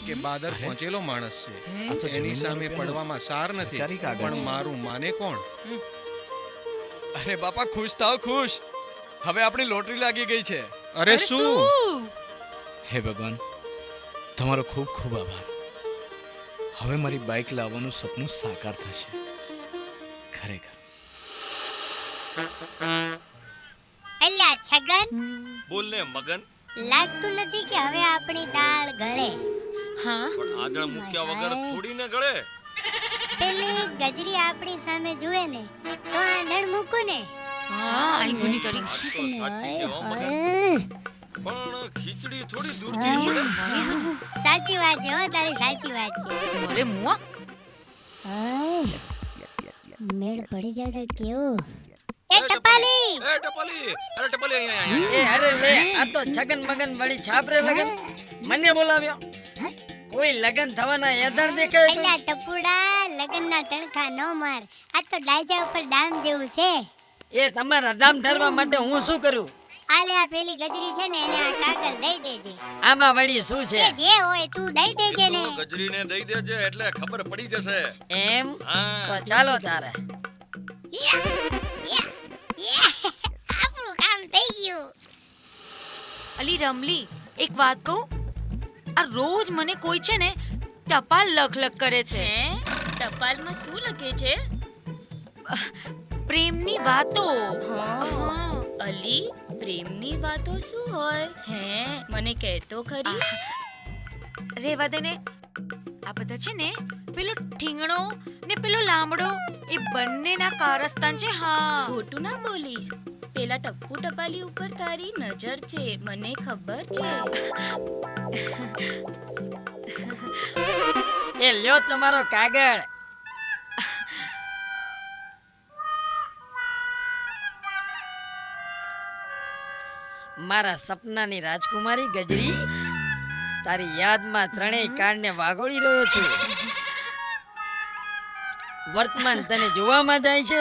કે બાદર પહોંચેલો માણસ છે, એની સામે પડવામાં સાર નથી, પણ મારું માને કોણ? અરે બાપા ખુશ થાઓ, ખુશ. હવે આપણી લોટરી લાગી ગઈ છે. અરે શું? હે ભગવાન, તમારો ખૂબ ખૂબ આભાર. હવે મારી બાઇક લાવવાનું સપનું સાકાર થશે. ખરેખર. અલ્યા છગન, બોલ ને મગન. લાગતું નથી કે હવે આપણી દાળ ગળે? હા, પણ આગળ મૂક્યા વગર થોડી ને ગળે. પેલી ગજરી આપણી સામે જુએ ને તો આંધણ મૂકું ને. હા, આઈ ગુની તરી. વાત તો સાચી છે હો મગન, પણ ખીચડી થોડી દૂરથી પડે. સાચી વાત છે હો, તારી સાચી વાત છે. અરે મુઆ, મેળ પડી જાય તો કેવું? એ ટપાલી, એ ટપાલી, અરે ટપાલી અહીંયા એ અરે લે, આ તો છગન મગન વળી છાપરે લગન મને બોલાવ્યો. કોઈ લગન થવાના યદાર દેખાય કોઈ? અલ્યા ટપુડા, લગનના તણખા નો માર. આ તો ડાયજા ઉપર ડામ જેવું છે. એ તમારા દામ ઠરવા માટે હું શું કરું? આલે આ પેલી ગજરી છે ને એને આ કાગળ દઈ દેજે. આમાં વળી શું છે? એ જે હોય તું દઈ દેજે ને. ગજરીને દઈ દેજે એટલે ખબર પડી જશે. એમ હા. તો ચાલો તારે. આપણું કામ થઈ ગયું. અલી રમલી, એક વાત કહું, આ રોજ મને કોઈ છે ને ટપાલ લખ કરે છે. ટપાલમાં શું લખે છે? પ્રેમની વાતો. અલી, પ્રેમની વાતો શું હોય? હે, મને કહેતો ખરી. રેવા દે ને. આ બધા છે ને પેલો ઠીંગણો ને પેલો લાંબડો એ બંનેના કારસ્તાન છે. હા, ખોટું ના બોલીશ. પેલા ટપ્પુ ટપાલી ઉપર તારી નજર છે, મને ખબર છે. એ લ્યો તમારો કાગળ. મારા સપનાની રાજકુમારી ગજરી, તારી યાદમાં ત્રણેય કાળને વાગોળી રહ્યો છું. વર્તમાન તને જોવામાં જાય છે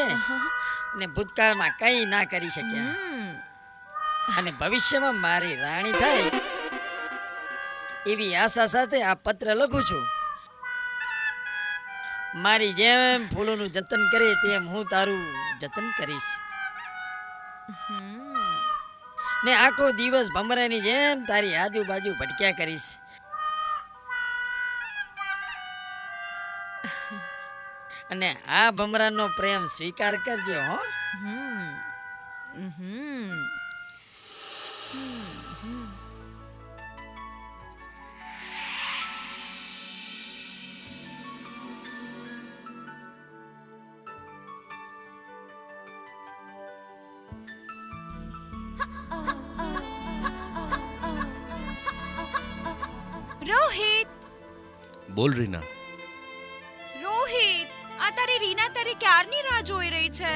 ને ભૂતકાળમાં કઈ ના કરી શક્યા, અને ભવિષ્યમાં મારી રાણી થાય એવી આશા સાથે આ પત્ર લખું છું. મારી જેમ ફૂલોનું જતન કરે તેમ હું તારું જતન કરીશ, ને આખો દિવસ ભમરાની જેમ તારી આજુબાજુ ભટક્યા કરીશ. અને આ ભમરાનો પ્રેમ સ્વીકાર કરજો હો. રોહિત, બોલ રીના. રોહિત, આ તારી રીના તારી ક્યારની રાહ જોઈ રહી છે.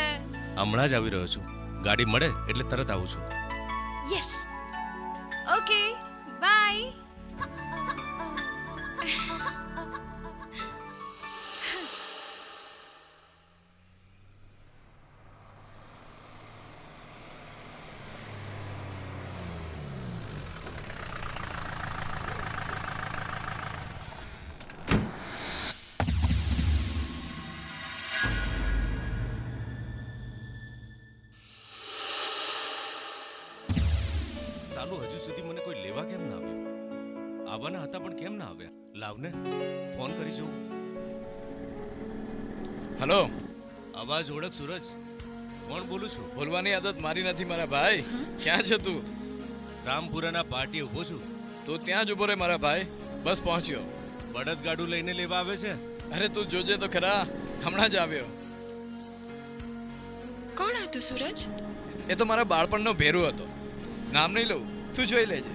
હમણાં જ આવી રહ્યો છું. ગાડી મળે એટલે તરત આવું છું. Yes, okay, bye. સાલું હજુ સુધી મને કોઈ લેવા કેમ ના આવ્યું? આવવાના હતા પણ કેમ ના આવ્યા? લાવને ફોન કરી જોઉં. હલો. અવાજ ઓળખ સૂરજ. કોણ બોલું છું? બોલવાની આદત મારી નથી મારા ભાઈ. ક્યાં છે તું? રામપુરાના પાર્ટી ઊભો છું. તું ત્યાં જ ઊભો રહે મારા ભાઈ. બસ પહોંચ્યો. બળદ ગાડું લઈને લેવા આવે છે. અરે તું જોજે તો ખરા, હમણાં જ આવ્યો. કોણ હતું સૂરજ? એ તો મારા બાળપણનો ભેરુ હતો. નામ નહીં લઉં, તું જોઈ લેજે.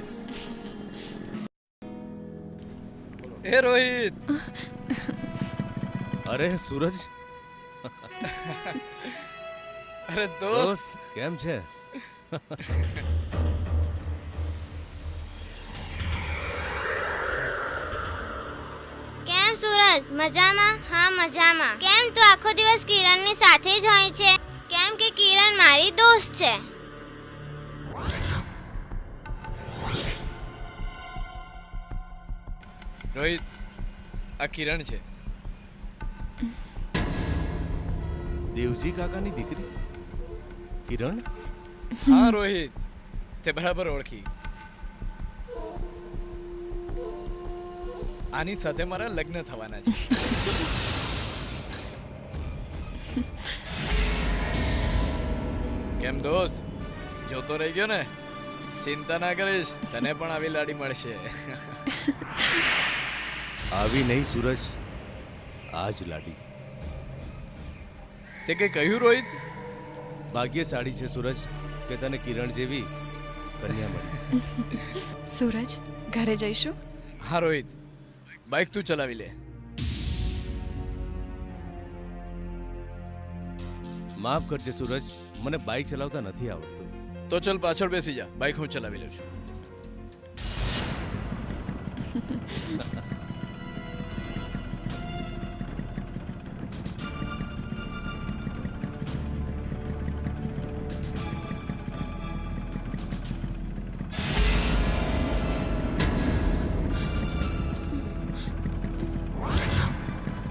એ રોહિત. અરે સૂરજ. અરે દોસ્ત, કેમ છે? કેમ સૂરજ, મજામાં? હા મજામાં. કેમ તું આખો દિવસ કિરણની સાથે જ હોય છે? કેમ કે કિરણ મારી દોસ્ત છે. રોહિત, આ કિરણ છે. દેવજી કાકાની દીકરી કિરણ. હા રોહિત, તે બરાબર ઓળખી. આની સાથે મારા લગ્ન થવાના છે. કેમ દોસ્ત, જોતો રહી ગયો ને? ચિંતા ના કરીશ, તને પણ આવી લાડી મળશે. આવી નહીં સૂરજ, આજ લાડી. તે કઈ કહ્યું રોહિત? ભાગ્યશાળી છે સૂરજ કે તને કિરણ જેવી કન્યા મળી. સૂરજ, ઘરે જઈશું? હા રોહિત, બાઇક તું ચલાવી લે. માફ કરજે સૂરજ, મને બાઇક ચલાવતા નથી આવડતું. તો ચલ પાછળ બેસી જા, બાઇક હું ચલાવી લઉં છું.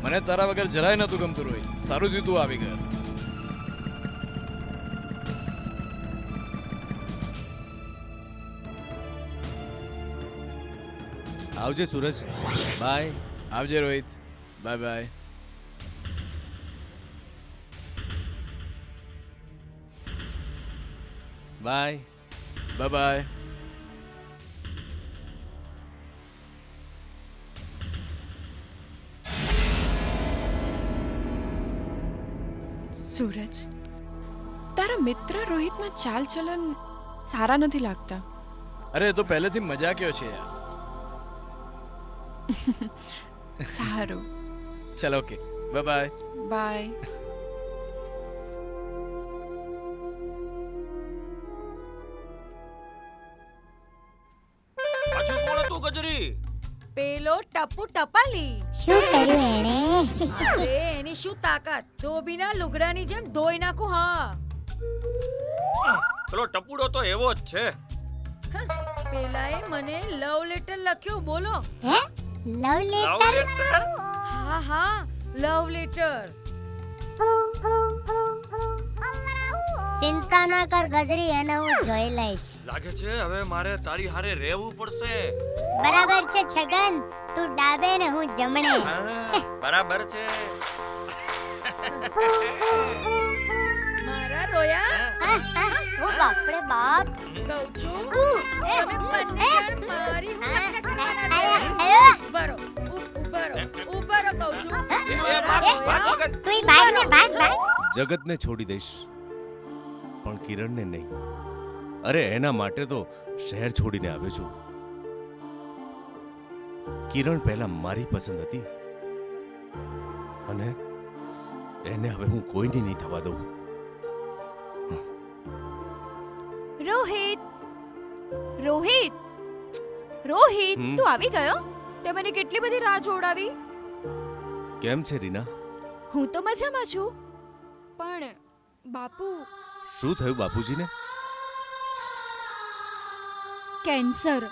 મને તારા વગર જરાય નતું ગમતું રોહિત. સારું થયું તું આવી ગયો. આવજે સૂરજ, બાય. આવજે Rohit, bye bye. Bye. Bye bye. Suraj, તારા મિત્ર રોહિતના ચાલ ચલન સારા નથી લાગતા. અરે એ તો પહેલેથી મજાકિયો છે યાર. સારું, ચલ ઓકે, બાય બાય. બાય. પાછું કોણ હતું ગજરી? પેલો ટપુ ટપાલી. શું કર્યું એણે? અરે એની શું તાકાત, ધોબીના લુગડાની જેમ ધોઈ નાખું. હા, પેલો ટપુડો તો એવો જ છે. પેલાએ મને લવ લેટર લખ્યો. બોલો. હે? Love letter? હા હા, લવ લેટર. ચિંતા ના કર ગજરી, એને હું જોઈ લઈશ. લાગે છે હવે મારે તારી હારે રહેવું પડશે. બરાબર છે છગન, તું ડાબે ને હું જમણે. બરાબર છે. મારા રોયા. ઓ બાપરે બાપ. કહું છું એ, તમે બંને જણ મારી રક્ષા કરવાના છો. આયો. ઉભા રહો, ઉભા રહો, ઉભા રહો કહું છું. તું ભાગ ને ભાગ ભાગ. જગતને છોડી દઈશ પણ કિરણને નહીં. અરે એના માટે તો શહેર છોડીને આવ્યો છું. કિરણ પહેલા મારી પસંદ હતી અને એને હવે હું કોઈને નહીં થવા દઉં. રોહિત, રોહિત, રોહિત, તું આવી ગયો? તે મને કેટલી બધી રાહ જોડાવી. કેમ છે રીના? હું તો મજામાં છું, પણ બાપુ. શું થયું બાપુજીને? કેન્સર.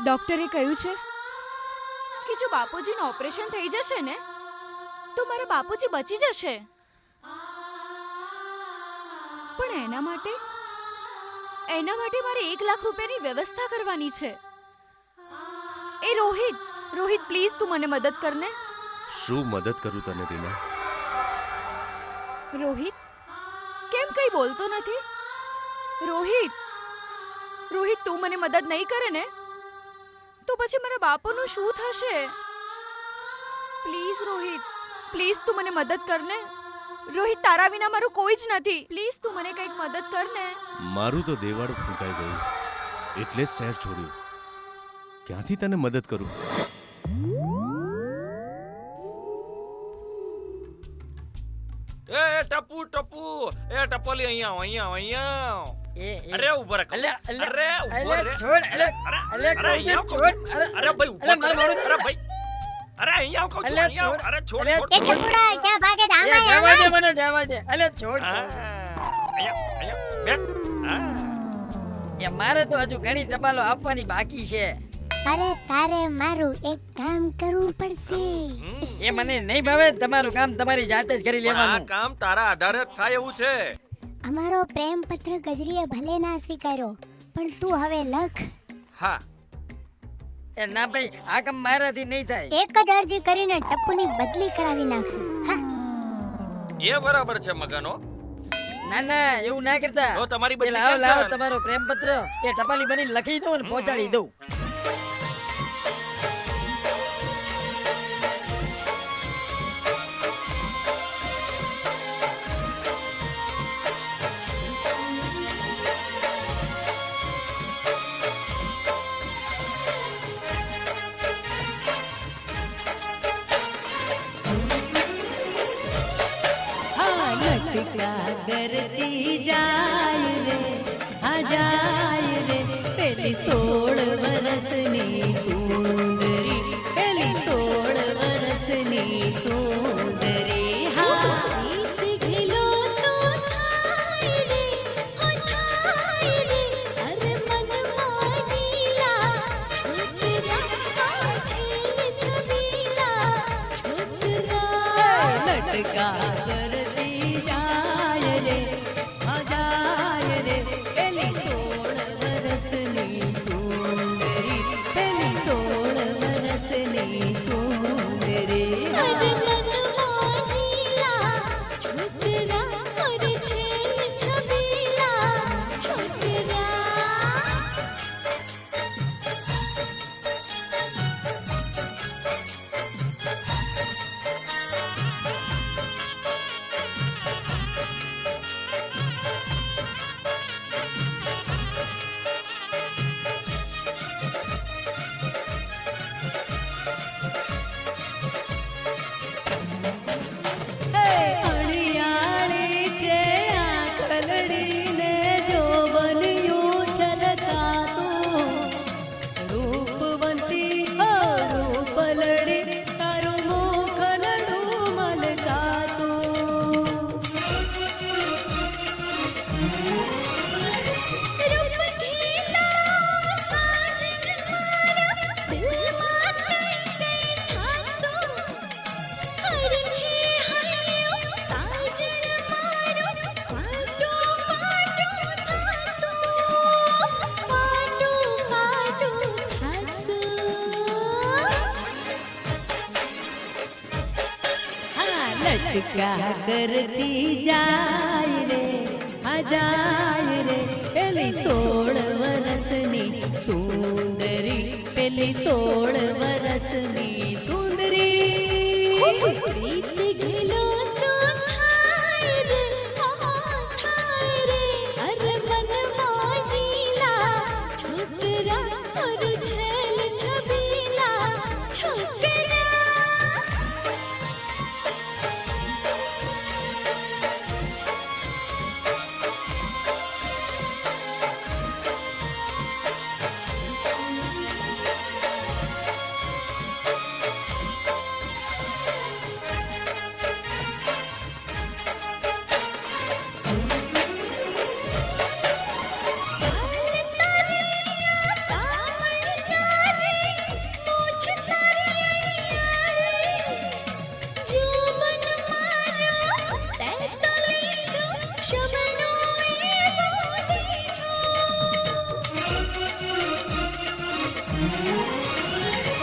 ડોક્ટરે કહ્યું છે કે જો બાપુજીનું ઓપરેશન થઈ જશે ને તો મારા બાપુજી બચી જશે. પણ એના માટે મારે 1 લાખ રૂપિયાની વ્યવસ્થા કરવાની છે. એ રોહિત, રોહિત પ્લીઝ તું મને મદદ કર ને. શું મદદ કરું તને રીના? રોહિત, કેમ કઈ બોલતો નથી? રોહિત, રોહિત તું મને મદદ નહીં કરે ને તો પછી મારા બાપુનું શું થશે? પ્લીઝ રોહિત, પ્લીઝ તું મને મદદ કર ને. રોહિત, તારા વિના મારું કોઈ જ નથી. પ્લીઝ તું મને કંઈક મદદ કર ને. મારું તો દેવાળું ફૂંકાઈ ગયું એટલે જ શહેર છોડ્યું. ક્યાંથી તને મદદ કરું? એ ટપુ ટપુ, એ ટપલી અહીંયા આવ, અહીંયા આવ, અહીંયા આવ. અરે ઉભા રહે. અરે ઉભા રહે. છોડ. અરે અહીંયા છોડ. અરે ભાઈ ઉભા રહે. અરે ભાઈ, અરે અહીંયા આવ કહું છું, અહીંયા આવ. અરે છોડ છોડ. એ ટપુડા ક્યાં ભાગે? આમાં જવા દે મને, જવા દે. અલે છોડ. અહીંયા અહીંયા બેસ. કે મારે તો હજુ ઘણી ટપાલો આપવાની બાકી છે. અરે તારે મારું એક કામ કરવું પડશે. એ મને નહીં ભાવે. તમારું કામ તમારી જાતે જ કરી પણ આ લેવાનું. કામ તારા આધારે જ થાય એવું છે. અમારો પ્રેમ પત્ર ગજરીએ ભલે ના સ્વીકાર્યો, પણ તું હવે લખ. હા, એ ના ભાઈ, આ કામ મારાથી નહીં થાય. એક જ અરજી કરીને ટપ્પુની બદલી કરાવી નાખું. હા, એ બરાબર છે મગનો. ના ના, એવું ના કરતા. તો તમારી બદલી લાવો કેમ લાવો છે? તમારો પ્રેમ પત્ર એ ટપાલી બની લખી દઉં અને પહોંચાડી દઉં. करती जाय रे आ जाय रे पेली 16 वर्षनी सुंदरी पेली 16 वर्षनी सुंदरी हाँ प्रीत घिलो तो थाय रे ओ थाय रे अरे મનમાં જીલા છોકરા છેલ છબીલા છોકરા लटका करती जाय रे आ जाय रे पेली 16 वर्षनी सुंदरी पेली 16 वर्षनी सुंदरी અરે મનમાં જીલા છોકરા અરે છેલ છબીલા છોકરા અણિયાળી છે આ ખલડીને જો બન્યું છલકાતું રૂપવંતી હો રૂપલડી તારું મોખલડું મલકાતું રૂપ ઘીલા સાજન મારા દિલમાં કઈ થાતો હરખે હૈયો સાજન મારો પાટો પાટો થાતો પાટો પાટો થાતો હા લટકા કરતી જાય રે આ જાય રે પેલી 16 વર્ષની સુંદરી પેલી 16 વર્ષની સુંદરી પ્રીત ઘિલો તો થાય રે થાય રે અરે મનમાં જીલા છોકરા અરે છેલ છબીલા છોકરા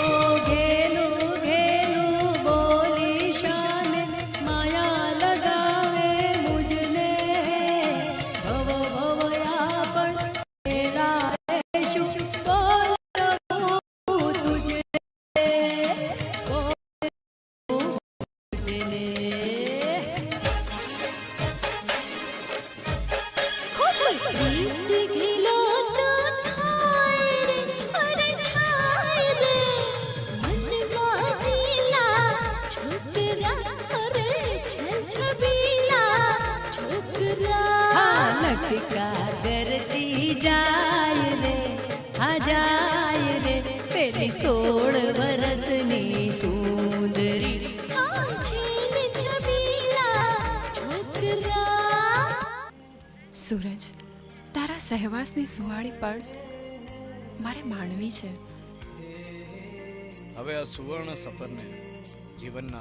ઓ ઘેલું ઘેલું બોલી શાને માયા લગાવે મુજને ભવ ભવયા પણ તેરા શું બોલું તુજને તુજને પ્રીત ઘિલો તો થાય રે અરે થાય રે મનમાં જીલા છોકરા અરે છેલ છબીલા છોકરા લટકા કરતી જાય રે આ જાય રે પેલી 16 વર્ષની સુંદરી છેલ છબીલા છોકરા સૂરજ, તારા સહેવાસની સુવાળી પળ મારે માણવી છે. હવે આ સુવર્ણ સફરને જીવનના